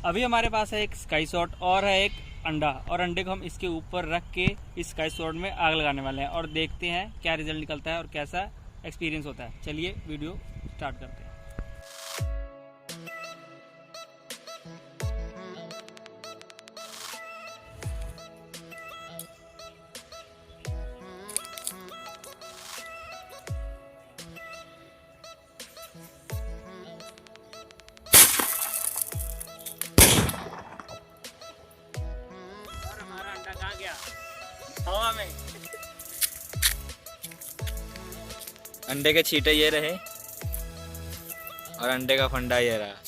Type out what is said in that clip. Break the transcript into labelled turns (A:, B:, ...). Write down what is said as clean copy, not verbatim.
A: अभी हमारे पास है एक स्काई शॉट और है एक अंडा, और अंडे को हम इसके ऊपर रख के इस स्काई शॉट में आग लगाने वाले हैं और देखते हैं क्या रिजल्ट निकलता है और कैसा एक्सपीरियंस होता है। चलिए वीडियो स्टार्ट करते हैं। कहाँ गया? हवा में।
B: अंडे के छींटे ये रहे और अंडे का फंडा ये रहा।